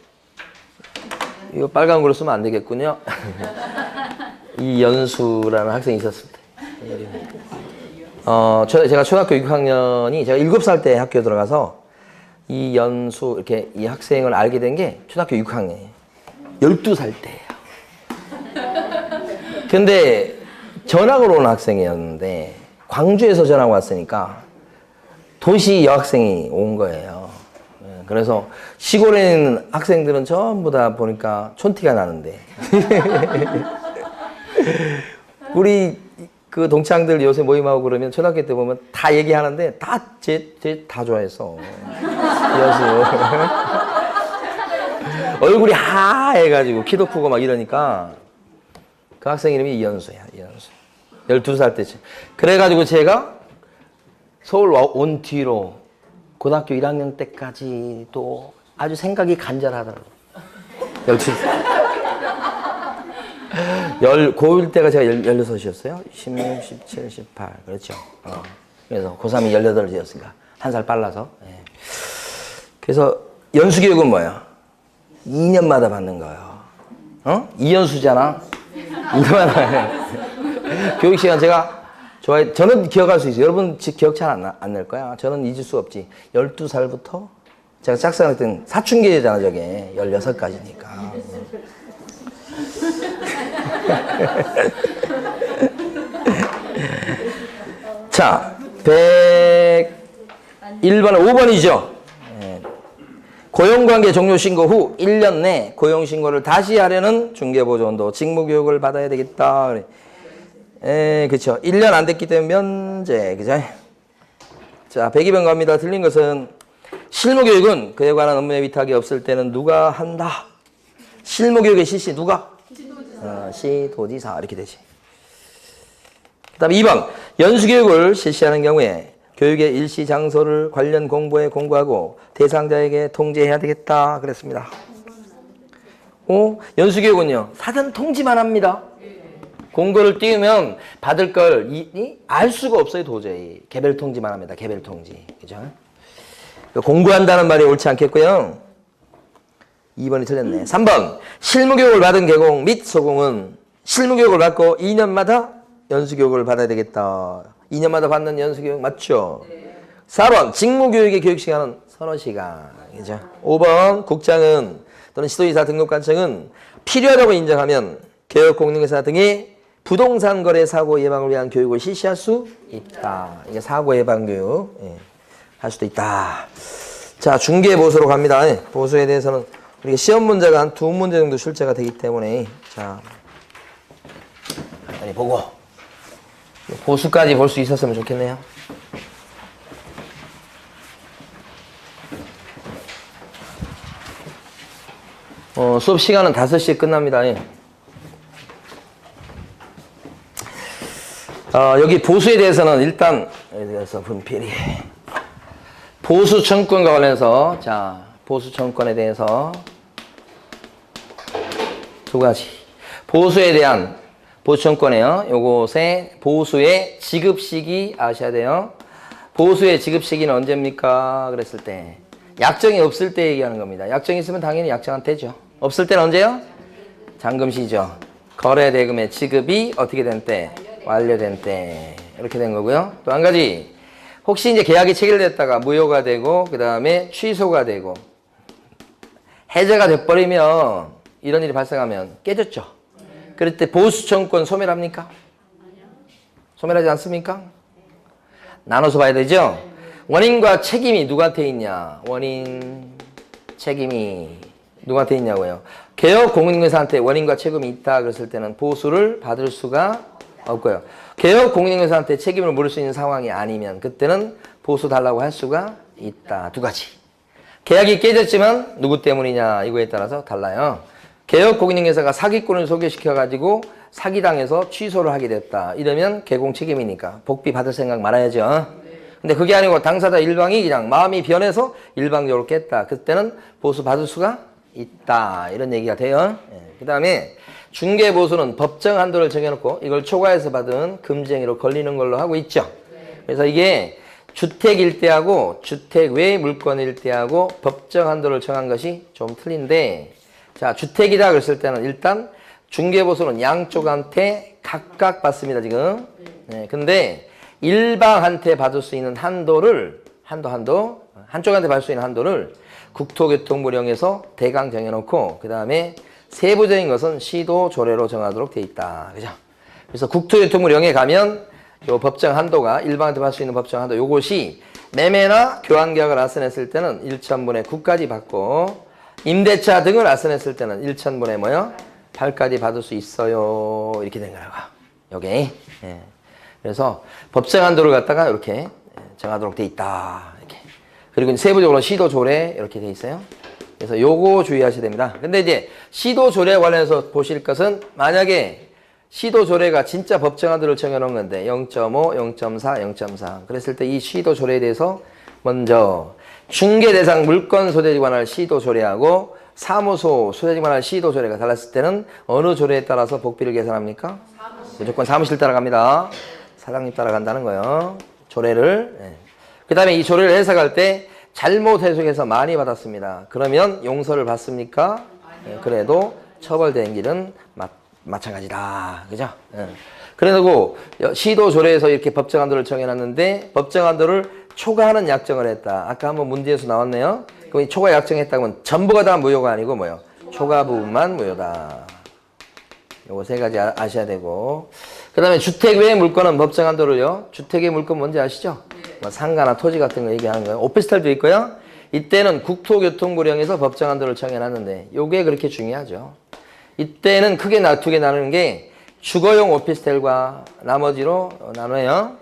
이거 빨간 걸로 쓰면 안 되겠군요. 이연수라는 학생이 있었을 때. 제가 초등학교 6학년이 제가 7살 때 학교에 들어가서 이연수 이렇게 이 학생을 알게 된 게 초등학교 6학년이에요. 12살 때예요. 근데 전학을 온 학생이었는데 광주에서 전학 왔으니까 도시 여학생이 온 거예요. 그래서 시골에 있는 학생들은 전부 다 보니까 촌티가 나는데 우리 그 동창들 요새 모임하고 그러면 초등학교 때 보면 다 얘기하는데 다 다 좋아했어. 여수. 얼굴이 하해가지고 키도 크고 막 이러니까 그 학생 이름이 이연수야. 이연수. 12살 때쯤. 그래가지고 제가 서울 온 뒤로 고등학교 1학년 때까지도 아주 생각이 간절하더라고요. 12살. 고1 때가 제가 16이었어요. 16, 17, 18. 그렇죠. 그래서 고3이 18이었으니까. 한 살 빨라서. 예. 그래서 연수교육은 뭐예요? 2년마다 받는 거예요. 이연수잖아. 2년마다. 교육 시간 제가 좋아해. 저는 기억할 수 있어요. 여러분 기억 잘 안 날 거야. 저는 잊을 수 없지. 12살부터 제가 짝사랑할 때는 사춘기잖아, 저게. 16까지니까. 자, 101번은 5번이죠. 고용관계 종료 신고 후 1년 내 고용신고를 다시 하려는 중개보조원도 직무교육을 받아야 되겠다. 그쵸. 1년 안 됐기 때문에 면제. 그죠? 자, 102번 갑니다. 틀린 것은 실무교육은 그에 관한 업무에 위탁이 없을 때는 누가 한다? 실무교육의 실시 누가? 시도지사 이렇게 되지. 그 다음에 2번 연수교육을 실시하는 경우에 교육의 일시 장소를 관련 공부에 공고하고 대상자에게 통지해야 되겠다 그랬습니다. 연수교육은요 사전 통지만 합니다. 공고를 띄우면 받을 걸 알 수가 없어요. 도저히 개별 통지만 합니다. 개별 통지. 그죠? 공고한다는 말이 옳지 않겠고요. 2번이 틀렸네. 3번 실무교육을 받은 개공 및 소공은 실무교육을 받고 2년마다 연수교육을 받아야 되겠다. 2년마다 받는 연수교육 맞죠? 네. 4번 직무교육의 교육시간은 서너 시간. 그죠? 5번 국장은 또는 시도지사 등록관청은 필요하다고 인정하면 개업공인회사 등의 부동산 거래 사고 예방을 위한 교육을 실시할 수 있다. 이게 사고 예방 교육 할 수도 있다. 자, 중개보수로 갑니다. 보수에 대해서는 우리가 시험 문제가 한 2문제 정도 출제가 되기 때문에 자, 많이 보고 보수까지 볼 수 있었으면 좋겠네요. 수업 시간은 5시에 끝납니다. 여기 보수에 대해서는 일단 여기서 분필이 보수 청구권과 관련해서 자, 보수 청구권에 대해서 두 가지. 보수에 대한 보수 청구권이에요. 요것에 보수의 지급 시기 아셔야 돼요. 보수의 지급 시기는 언제입니까? 그랬을 때 약정이 없을 때 얘기하는 겁니다. 약정이 있으면 당연히 약정한 때죠. 없을 때는 언제요? 잔금시죠. 거래 대금의 지급이 어떻게 된 때? 완료된 때. 이렇게 된 거고요. 또 한 가지. 혹시 이제 계약이 체결됐다가 무효가 되고 그 다음에 취소가 되고 해제가 돼버리면 이런 일이 발생하면 깨졌죠. 그럴 때 보수 청구권 소멸합니까? 소멸하지 않습니까? 나눠서 봐야 되죠. 원인과 책임이 누구한테 있냐? 원인, 책임이 누구한테 있냐고요. 개업 공인인회사한테 원인과 책임이 있다 그랬을 때는 보수를 받을 수가 없고요. 개업 공인인회사한테 책임을 물을 수 있는 상황이 아니면 그때는 보수 달라고 할 수가 있다. 두 가지. 계약이 깨졌지만 누구 때문이냐 이거에 따라서 달라요. 개업 공인인회사가 사기꾼을 소개시켜가지고 사기당해서 취소를 하게 됐다. 이러면 개공 책임이니까 복비 받을 생각 말아야죠. 근데 그게 아니고 당사자 일방이 그냥 마음이 변해서 일방적으로 깼다. 그때는 보수 받을 수가 있다. 이런 얘기가 돼요. 그 다음에 중개보수는 법정 한도를 정해놓고 이걸 초과해서 받은 금지행위로 걸리는 걸로 하고 있죠. 그래서 이게 주택 일대하고 주택 외 물건 일대하고 법정 한도를 정한 것이 좀 틀린데 자, 주택이다 그랬을 때는 일단 중개보수는 양쪽한테 각각 받습니다, 지금. 네, 근데 일방한테 받을 수 있는 한도를, 한쪽한테 받을 수 있는 한도를 국토교통부령에서 대강 정해놓고, 그 다음에 세부적인 것은 시도 조례로 정하도록 돼 있다. 그죠? 그래서 국토교통부령에 가면 요 법정 한도가, 일방한테 받을 수 있는 법정 한도, 요것이 매매나 교환계약을 아선했을 때는 1천분의 9까지 받고, 임대차 등을 아선했을 때는 1천분의 뭐요? 8까지 받을 수 있어요. 이렇게 된 거라고. 요게. 예. 그래서 법정 한도를 갖다가 이렇게 정하도록 돼 있다. 이렇게. 그리고 세부적으로 시도 조례 이렇게 돼 있어요. 그래서 요거 주의하셔야 됩니다. 근데 이제 시도 조례 관련해서 보실 것은 만약에 시도 조례가 진짜 법정 한도를 정해놓은 건데 0.5, 0.4, 0.4 그랬을 때 이 시도 조례에 대해서 먼저 중개 대상 물건 소재지 관할 시도 조례하고 사무소 소재지 관할 시도 조례가 달랐을 때는 어느 조례에 따라서 복비를 계산합니까? 무조건 사무실 따라갑니다. 사장님 따라간다는 거예요. 조례를. 네. 그 다음에 이 조례를 해석할 때 잘못 해석해서 많이 받았습니다. 그러면 용서를 받습니까? 네. 그래도 처벌된 길은 마찬가지다. 그죠? 네. 그래놓고 시도 조례에서 이렇게 법정 한도를 정해놨는데 법정 한도를 초과하는 약정을 했다. 아까 한번 문제에서 나왔네요. 그럼 이 초과 약정했다면 전부가 다 무효가 아니고 뭐요? 초과 부분만 무효다. 요거 세 가지 아셔야 되고. 그 다음에 주택 외의 물건은 법정 한도를요. 주택의 물건 뭔지 아시죠? 뭐 상가나 토지 같은 거 얘기하는 거예요. 오피스텔도 있고요. 이때는 국토교통부령에서 법정 한도를 정해놨는데 요게 그렇게 중요하죠. 이때는 크게 두 개 나누는 게 주거용 오피스텔과 나머지로 나눠요.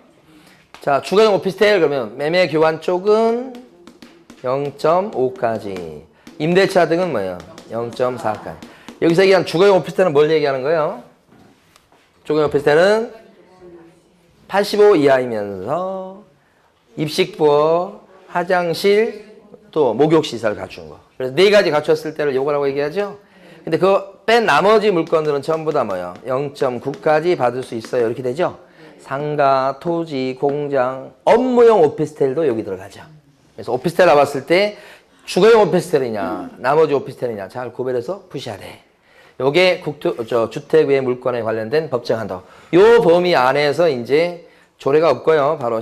자, 주거용 오피스텔 그러면 매매 교환 쪽은 0.5까지. 임대차 등은 뭐예요? 0.4까지. 여기서 얘기한 주거용 오피스텔은 뭘 얘기하는 거예요? 주거용 오피스텔은 85 이하이면서 입식부어, 화장실, 또 목욕시설 갖춘 거. 그래서 네 가지 갖췄을 때를 요거라고 얘기하죠? 근데 그거 뺀 나머지 물건들은 전부 다 뭐예요? 0.9까지 받을 수 있어요. 이렇게 되죠? 상가, 토지, 공장, 업무용 오피스텔도 여기 들어가죠. 그래서 오피스텔 나왔을 때 주거용 오피스텔이냐, 나머지 오피스텔이냐 잘 구별해서 푸셔야 돼. 요게 주택 외 물건에 관련된 법정 한도. 요 범위 안에서 이제 조례가 없고요. 바로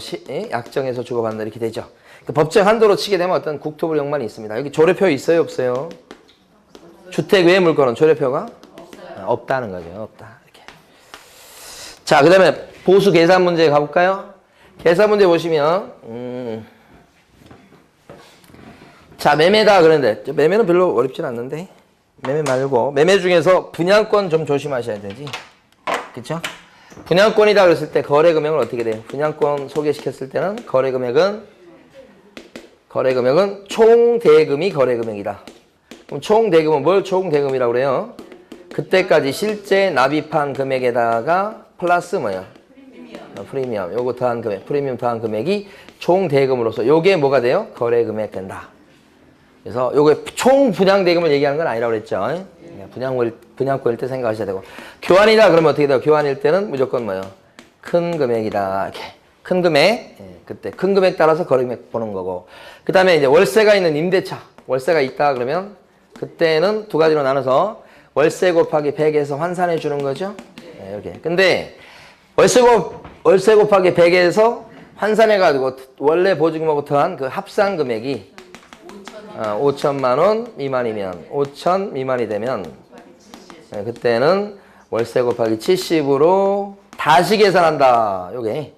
약정에서 주고받는다 이렇게 되죠. 그 법정 한도로 치게 되면 어떤 국토부령만이 있습니다. 여기 조례표 있어요, 없어요? 주택 외 물건은 조례표가 없다는 거죠. 없다. 이렇게. 자, 그 다음에 보수 계산 문제 가볼까요? 계산 문제 보시면, 자, 매매다 그런데, 매매는 별로 어렵진 않는데, 매매 말고, 매매 중에서 분양권 좀 조심하셔야 되지. 그쵸? 분양권이다 그랬을 때 거래 금액은 어떻게 돼요? 분양권 소개시켰을 때는 거래 금액은 총 대금이 거래 금액이다. 그럼 총 대금은 뭘 총 대금이라고 그래요? 그때까지 실제 납입한 금액에다가 플러스 뭐예요? 프리미엄. 요거 더한 금액, 프리미엄 더한 금액이 총 대금으로서 요게 뭐가 돼요? 거래 금액 된다. 그래서 요게 총 분양 대금을 얘기하는 건 아니라고 그랬죠. 분양권일 때 생각하셔야 되고. 교환이다 그러면 어떻게 돼요? 교환일 때는 무조건 뭐예요? 큰 금액이다. 이렇게. 큰 금액. 그때 큰 금액 따라서 거래 금액 보는 거고. 그 다음에 이제 월세가 있는 임대차. 월세가 있다 그러면 그때는 두 가지로 나눠서 월세 곱하기 100에서 환산해 주는 거죠. 네, 이렇게. 근데 월세 곱하기 100에서 환산해 가지고 원래 보증금하고 더한 그 합산 금액이 5천만 원 미만이면 5천 미만이 되면 그때는 월세 곱하기 70으로 다시 계산한다. 요게.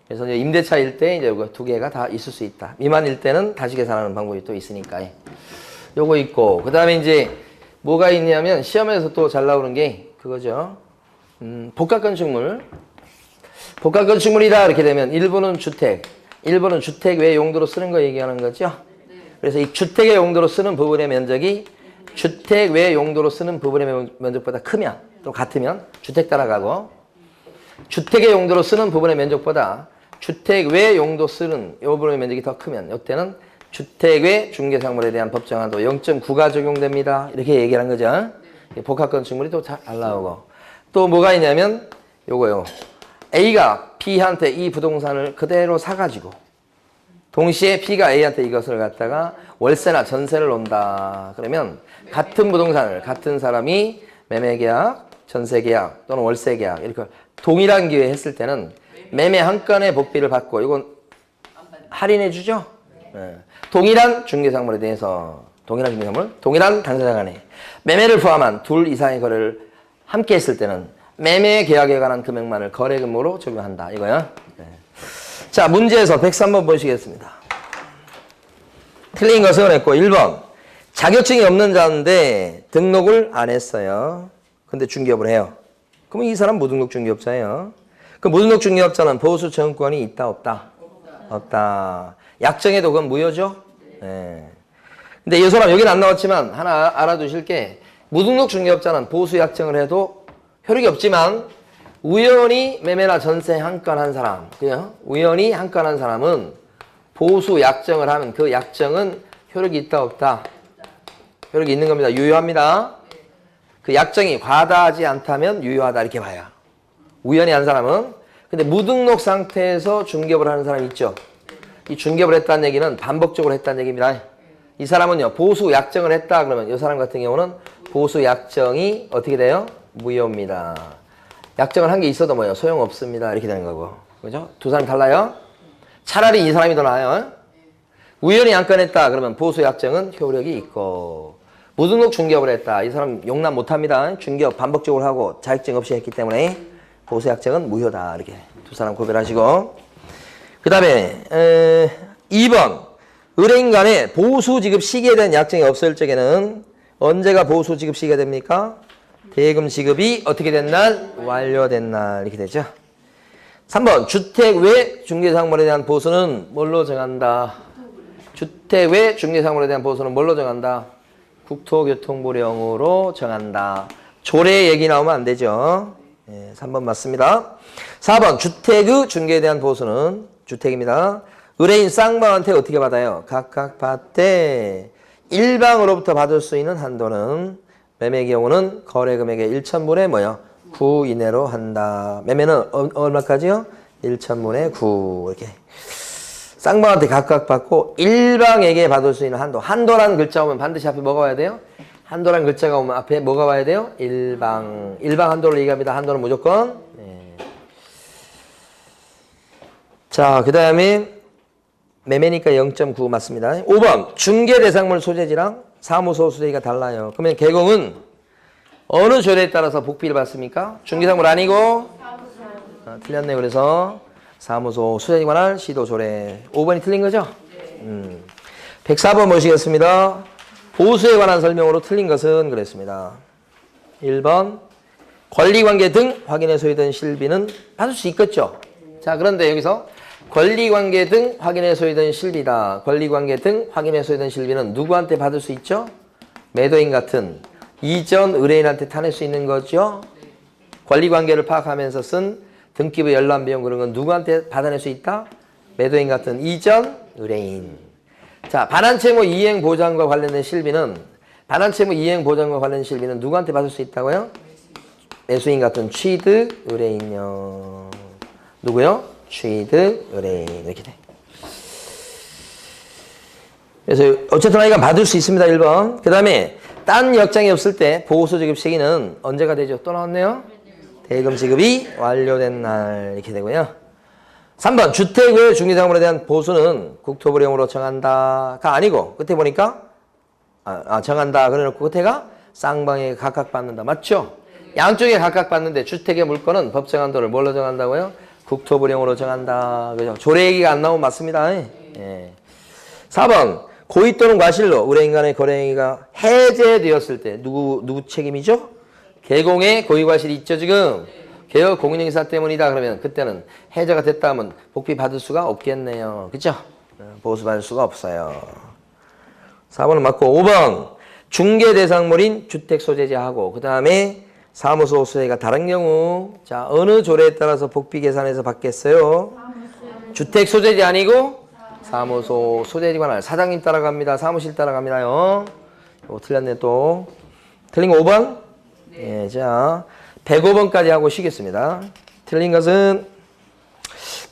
그래서 이제 임대차일 때 이제 요거 두 개가 다 있을 수 있다. 미만일 때는 다시 계산하는 방법이 또 있으니까. 요거 있고. 그다음에 이제 뭐가 있냐면 시험에서 또 잘 나오는 게 그거죠. 복합 건축물. 복합 건축물이다 이렇게 되면 일부는 주택 외 용도로 쓰는 거 얘기하는 거죠. 그래서 이 주택의 용도로 쓰는 부분의 면적이 주택 외 용도로 쓰는 부분의 면적보다 크면 또 같으면 주택 따라가고 주택의 용도로 쓰는 부분의 면적보다 주택 외 용도 쓰는 이 부분의 면적이 더 크면 이때는 주택 외 중개사물에 대한 법정 한도 0.9가 적용됩니다. 이렇게 얘기를 한 거죠. 복합 건축물이 또 잘 나오고 또 뭐가 있냐면 요거요. A가 B한테 이 부동산을 그대로 사가지고 동시에 B가 A한테 이것을 갖다가 월세나 전세를 놓는다. 그러면 같은 부동산을 같은 사람이 매매계약, 전세계약 또는 월세계약 이렇게 동일한 기회에 했을 때는 매매 한 건의 복비를 받고 이건 할인해 주죠. 네. 동일한 중개사물에 대해서 동일한 중개사물, 동일한 당사자 간에 매매를 포함한 둘 이상의 거래를 함께 했을 때는 매매 계약에 관한 금액만을 거래금으로 적용한다. 이거야. 네. 자, 문제에서 103번 보시겠습니다. 틀린 것은 했고 1번 자격증이 없는 자인데 등록을 안 했어요. 근데 중개업을 해요. 그러면 이 사람 무등록 중개업자예요. 그 무등록 중개업자는 보수 청구권이 있다 없다? 없다. 약정에도 그건 무효죠? 네. 근데 이 사람 여기는 안 나왔지만 하나 알아두실 게 무등록 중개업자는 보수 약정을 해도 효력이 없지만 우연히 매매나 전세 한 건 한 사람, 그냥 우연히 한 건 한 사람은 보수 약정을 하면 그 약정은 효력이 있다 없다? 효력이 있는 겁니다. 유효합니다. 그 약정이 과다하지 않다면 유효하다 이렇게 봐요. 우연히 한 사람은. 근데 무등록 상태에서 중개업을 하는 사람이 있죠. 이 중개업을 했다는 얘기는 반복적으로 했다는 얘기입니다. 이 사람은요 보수 약정을 했다 그러면 이 사람 같은 경우는 보수 약정이 어떻게 돼요? 무효입니다. 약정을 한 게 있어도 뭐예요? 소용없습니다. 이렇게 되는 거고. 그죠? 두 사람이 달라요? 차라리 이 사람이 더 나아요. 우연히 안건했다 그러면 보수 약정은 효력이 있고 무등록 중개업을 했다. 이 사람 용납 못합니다. 중개업 반복적으로 하고 자격증 없이 했기 때문에 보수 약정은 무효다. 이렇게 두 사람 구별하시고 그 다음에 2번 의뢰인 간에 보수 지급 시기에 대한 약정이 없을 적에는 언제가 보수 지급 시기가 됩니까? 대금 지급이 어떻게 된 날? 완료된 날 이렇게 되죠. 3번 주택 외 중개사물에 대한 보수는 뭘로 정한다? 주택 외 중개사물에 대한 보수는 뭘로 정한다? 국토교통부령으로 정한다. 조례 얘기 나오면 안 되죠. 네, 3번 맞습니다. 4번 주택의 중개에 대한 보수는 주택입니다. 의뢰인 쌍방한테 어떻게 받아요? 각각 받되 일방으로부터 받을 수 있는 한도는 매매 경우는 거래 금액의 1천분의 뭐요? 9 이내로 한다. 매매는 얼마까지요? 1천분의 9 이렇게 쌍방한테 각각 받고 일방에게 받을 수 있는 한도. 한도라는 글자 오면 반드시 앞에 뭐가 와야 돼요? 한도라는 글자가 오면 앞에 뭐가 와야 돼요? 일방. 일방 한도를 얘기합니다. 한도는 무조건. 네. 자, 그 다음에 매매니까 0.9 맞습니다. 5번 중개 대상물 소재지랑 사무소 소재지가 달라요. 그러면 개공은 어느 조례에 따라서 복비를 받습니까? 중개상물 아니고 틀렸네요. 그래서 사무소 소재지에 관한 시도 조례. 5번이 틀린 거죠? 104번 보시겠습니다. 보수에 관한 설명으로 틀린 것은 그랬습니다. 1번 권리관계 등 확인에 소요된 실비는 받을 수 있겠죠. 자, 그런데 여기서 권리관계 등 확인에 소요된 실비다. 권리관계 등 확인에 소요된 실비는 누구한테 받을 수 있죠? 매도인 같은 이전 의뢰인한테 타낼 수 있는 거죠. 권리관계를 파악하면서 쓴 등기부 열람 비용 그런 건 누구한테 받아낼 수 있다? 매도인 같은 이전 의뢰인. 자, 반환채무 이행 보장과 관련된 실비는 반환채무 이행 보장과 관련된 실비는 누구한테 받을 수 있다고요? 매수인 같은 취득 의뢰인요. 누구요? 취득 의뢰인 이렇게 돼. 그래서 어쨌든 아이가 받을 수 있습니다. 1번. 그 다음에 딴 역장이 없을 때 보수 지급 시기는 언제가 되죠? 또 나왔네요. 대금 지급이 완료된 날 이렇게 되고요. 3번 주택 외 중개사물에 대한 보수는 국토부령으로 정한다가 아니고 끝에 보니까 정한다 그래놓고 끝에가 쌍방에게 각각 받는다. 맞죠? 양쪽에 각각 받는데 주택의 물건은 법정 한도를 뭘로 정한다고요? 국토부령으로 정한다. 그죠? 조례 얘기가 안 나오면 맞습니다. 예. 4번 고의 또는 과실로 의뢰인 간의 거래 행위가 해제되었을 때 누구 책임이죠? 개공의 고의 과실이 있죠 지금. 개업 공인행사 때문이다 그러면 그때는 해제가 됐다 하면 복비 받을 수가 없겠네요. 그죠? 보수 받을 수가 없어요. 4번은 맞고 5번 중개 대상물인 주택 소재지하고 그 다음에 사무소 소재가 다른 경우 자 어느 조례에 따라서 복비 계산해서 받겠어요? 주택 소재지 아니고 사무소 소재지 관할 사장님 따라갑니다. 사무실 따라갑니다요. 이거 틀렸네 또. 틀린 거 5번? 네. 자 105번까지 하고 쉬겠습니다. 틀린 것은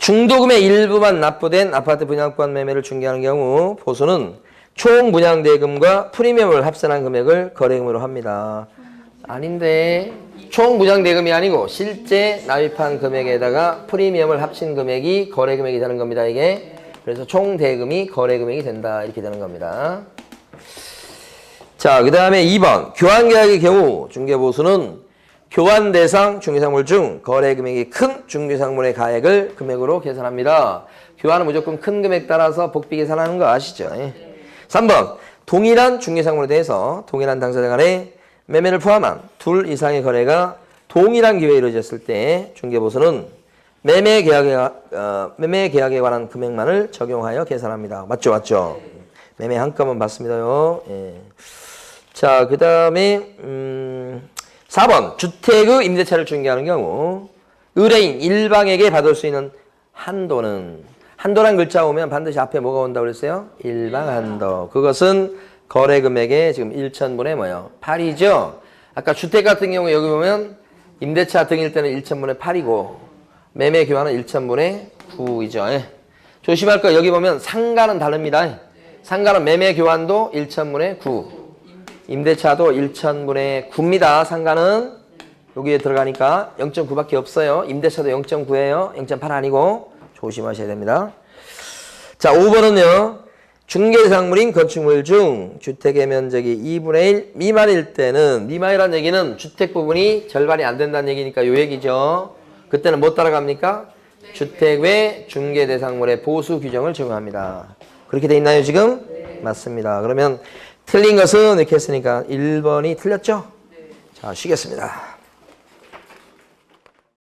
중도금의 일부만 납부된 아파트 분양권 매매를 중개하는 경우 보수는 총 분양대금과 프리미엄을 합산한 금액을 거래금으로 합니다. 아닌데 총 분양대금이 아니고 실제 납입한 금액에다가 프리미엄을 합친 금액이 거래금액이 되는 겁니다. 이게 그래서 총 대금이 거래금액이 된다 이렇게 되는 겁니다. 자, 그 다음에 2번 교환계약의 경우 중개보수는 교환 대상 중개상물 중 거래금액이 큰 중개상물의 가액을 금액으로 계산합니다. 교환은 무조건 큰 금액 따라서 복비 계산하는 거 아시죠? 3번 동일한 중개상물에 대해서 동일한 당사자 간의 매매를 포함한 둘 이상의 거래가 동일한 기회에 이루어졌을 때 중개보수는 매매 계약에 관한 금액만을 적용하여 계산합니다. 맞죠? 맞죠? 매매 한건만 받습니다요. 예. 자, 그 다음에 4번 주택의 임대차를 중개하는 경우 의뢰인 일방에게 받을 수 있는 한도란 글자 오면 반드시 앞에 뭐가 온다고 그랬어요? 일방 한도. 그것은 거래 금액의 지금 1천분의 뭐예요? 8이죠? 아까 주택 같은 경우 여기 보면 임대차 등일 때는 1천분의 8이고 매매 교환은 1천분의 9이죠. 예. 조심할 거 여기 보면 상가는 다릅니다. 상가는 매매 교환도 1천분의 9. 임대차도 1천분의 9입니다. 상가는 여기에 들어가니까 0.9밖에 없어요. 임대차도 0.9예요. 0.8 아니고 조심하셔야 됩니다. 자, 5번은요. 중개상물인 건축물 중 주택의 면적이 2분의 1 미만일 때는 미만이라는 얘기는 주택 부분이 절반이 안 된다는 얘기니까 요 얘기죠. 그때는 뭐 따라갑니까? 주택 외 중개대상물의 보수 규정을 적용합니다. 그렇게 돼 있나요 지금? 맞습니다. 그러면 틀린 것은 이렇게 했으니까 1번이 틀렸죠? 자, 쉬겠습니다.